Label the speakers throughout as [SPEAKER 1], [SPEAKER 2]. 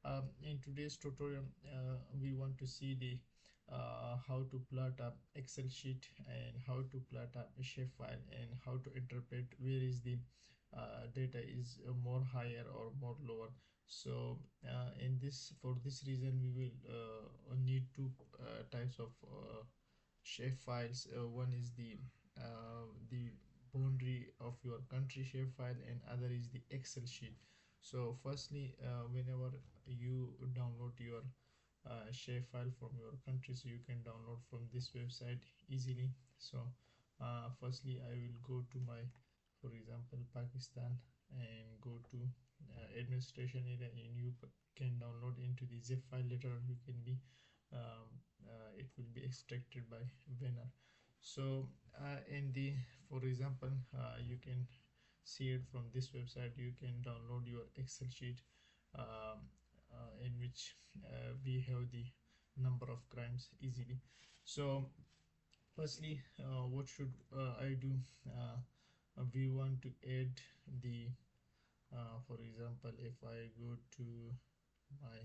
[SPEAKER 1] In today's tutorial, we want to see the how to plot a Excel sheet and how to plot a shapefile and how to interpret where is the data is more higher or more lower. So for this reason we will need two types of shapefiles. One is the boundary of your country shapefile and other is the Excel sheet. So firstly, whenever you download your shapefile from your country, so you can download from this website easily. So firstly I will go to my, for example, Pakistan, and go to administration area, and you can download into the zip file. Later on you can be it will be extracted by Venner. So in the, for example, you can see it from this website. You can download your Excel sheet in which we have the number of crimes easily. So firstly, what should I do? We want to add the for example, if I go to my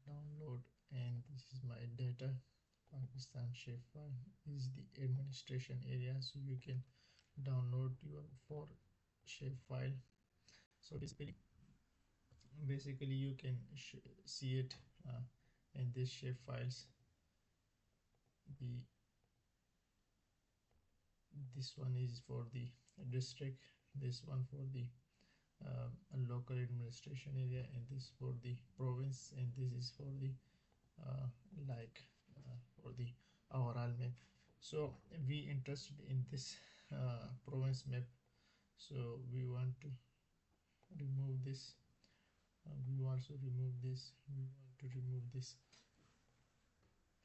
[SPEAKER 1] download, and this is my data, Pakistan shapefile is the administration area, so you can download your for shapefile. So basically you can see it in this shapefiles. The This one is for the district, this one for the local administration area, and this for the province, and this is for the uh, like for the overall map. So we interested in this province map, so we want to remove this. We also remove this. We want to remove this.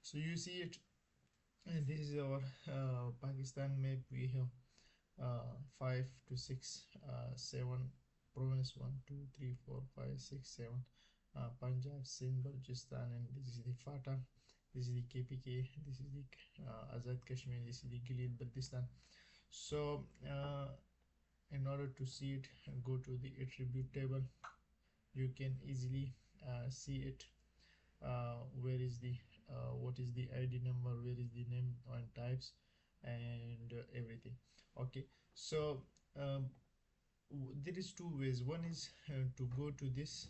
[SPEAKER 1] So you see it, and this is our Pakistan map. We have 5 to 6 7 province, 1 2 3 4 5 6 7, Punjab, Sindh, Balochistan, and this is the FATA, this is the KPK, this is the Azad Kashmir, this is the Gilead Baltistan. So in order to see it, go to the attribute table. You can easily see it, where is the what is the ID number, where is the name and types, and everything. Okay, so there is two ways. One is to go to this,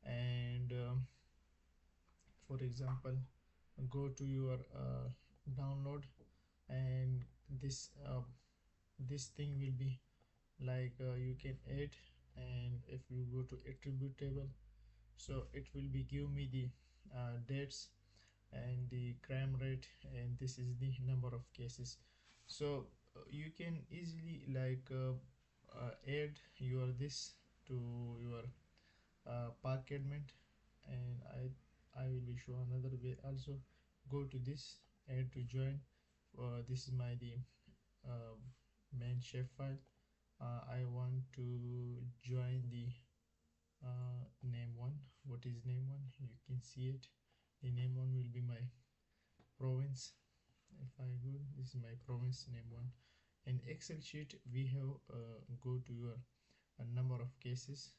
[SPEAKER 1] and for example, go to your download, and this thing will be like you can add, and if you go to attribute table, so it will be give me the dates and the crime rate, and this is the number of cases. So you can easily like add your this to your park admin, and I will be show another way also. Go to this, add to join. This is my the uh, main shapefile. I want to join the name one. What is name one? You can see it. The name one will be my province. If I go, this is my province name one. In Excel sheet we have go to your number of cases.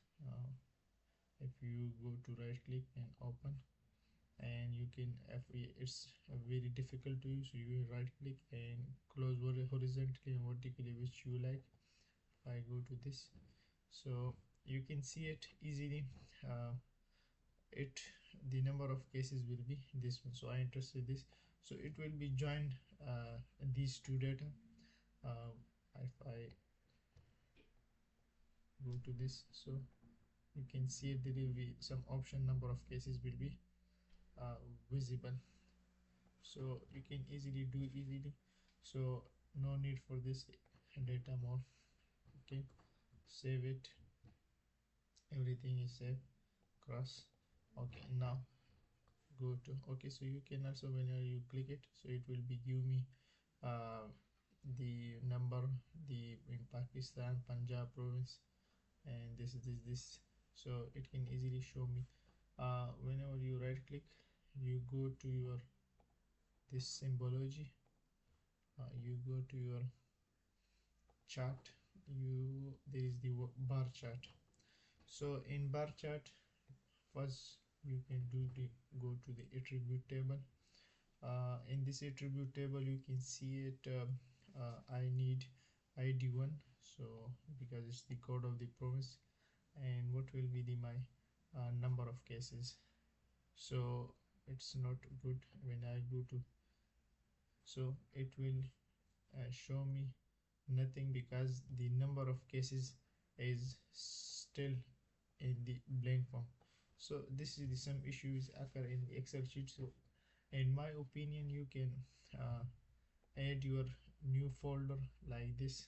[SPEAKER 1] If you go to right click and open, and you can, if it's very difficult to use, so you right click and close horizontally and vertically, which you like. If I go to this, so you can see it easily. It The number of cases will be this one, so I interested this, so it will be joined these two data. If I go to this, so you can see there will be some option, number of cases will be visible, so you can easily do easily. So no need for this data more. Okay, save it, everything is saved, cross. Okay, now go to, okay, so you can also, whenever you click it, so it will be give me the number, the in Pakistan, Punjab province, and this, so it can easily show me. Whenever you right click, you go to your this symbology, you go to your chart, there is the bar chart. So in bar chart, first you can do the go to the attribute table. In this attribute table you can see it. I need id1, so because it's the code of the province, and what will be the my number of cases. So it's not good when I go to, so it will show me nothing because the number of cases is still in the blank form. So this is the some issues occur in the excel sheet. So in my opinion you can uh, add your new folder like this,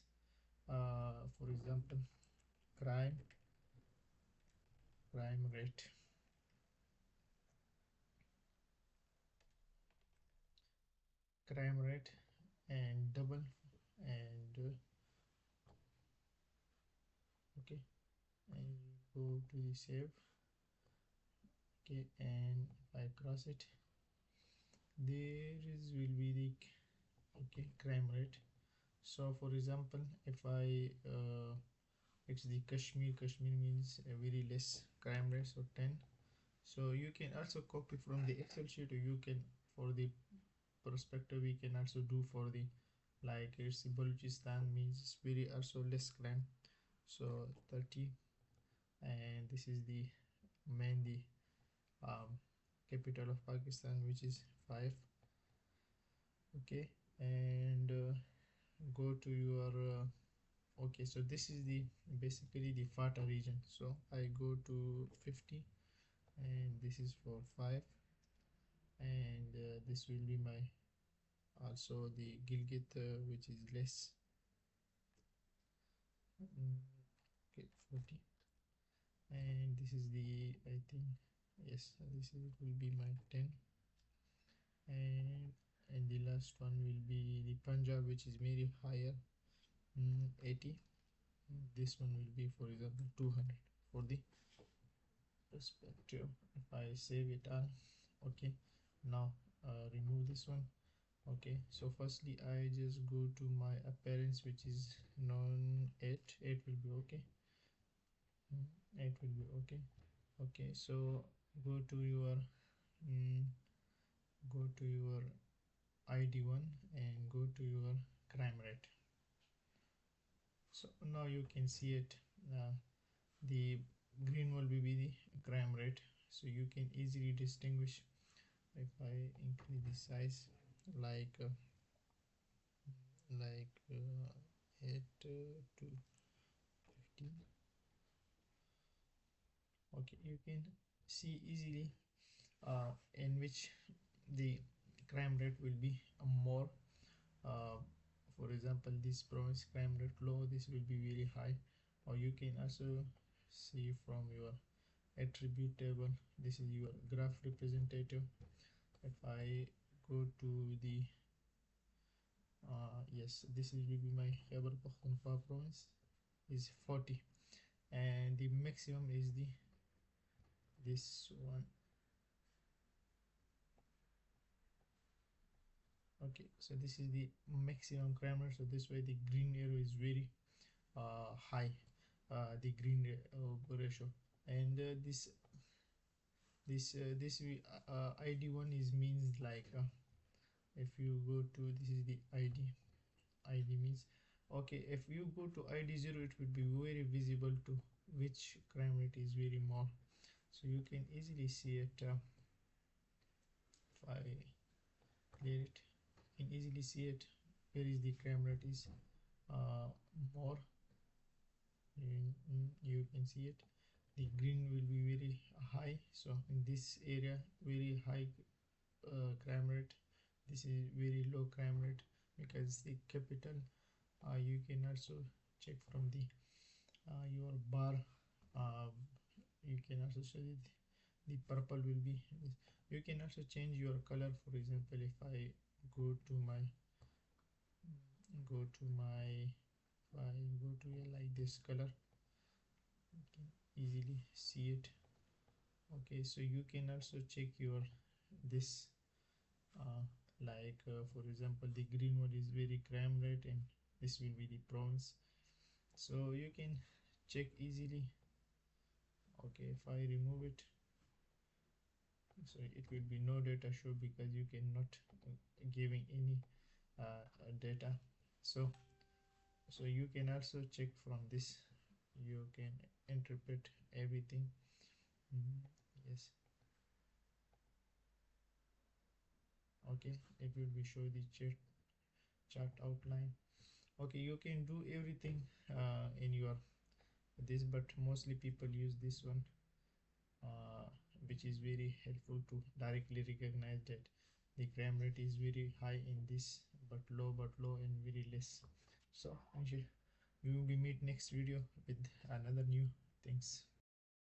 [SPEAKER 1] for example crime crime rate, crime rate and double, and okay, and you go to the save. Okay, and if I cross it, there is will be the okay crime rate. So for example if I it's the Kashmir means a very less crime rate, so 10. So you can also copy from the excel sheet, or you can for the perspective we can also do for the, like it's the Balochistan means it's very also less crime, so 30. And this is the main the um, capital of Pakistan, which is 5. Okay, and go to your okay, so this is the basically the FATA region, so I go to 50, and this is for 5, and this will be my also the Gilgit, which is less. Okay, 40, and this is the, I think, yes, this is, will be my 10, and the last one will be the Punjab, which is very higher, 80. This one will be for example 200 for the perspective. If I save it all, okay, now remove this one. Okay, so firstly I just go to my appearance, which is non 8. 8 will be okay. 8 will be okay. Okay, so go to your mm, go to your id1 and go to your crime rate. So now you can see it, the green will be the crime rate, so you can easily distinguish. If I increase the size like 8 to 15, okay, you can see easily in which the crime rate will be more. uh, for example this province crime rate low, this will be very high. Or you can also see from your attribute table, this is your graph representative. If I go to the yes, this will be my Khyber Pakhtunkhwa province is 40, and the maximum is the this one. Okay, so this is the maximum crime rate, so this way the green arrow is very high, the green ratio. And this we id1 is means like if you go to, this is the id means, okay, if you go to id0 it would be very visible to which crime rate is very more. So you can easily see it. If I clear it, you can easily see it where is the crime rate is more. You can see it, the green will be very high, so in this area very high crime rate. This is very low crime rate because the capital. You can also check from the your bar. uh, you can also show it, the purple will be this. You can also change your color. For example if I go to my go to my if I go to like this color, you can easily see it. Okay, so you can also check your this uh, for example the green one is very crime rate, and this will be the prawns, so you can check easily. Okay, if I remove it, so it will be no data show because you cannot giving any data. So so you can also check from this, you can interpret everything. Mhm. Yes. Okay, it will be show the chart outline. Okay, you can do everything in your this, but mostly people use this one, uh, which is very helpful to directly recognize that the crime rate is very high in this, but low and very less. So we will be meet next video with another new things.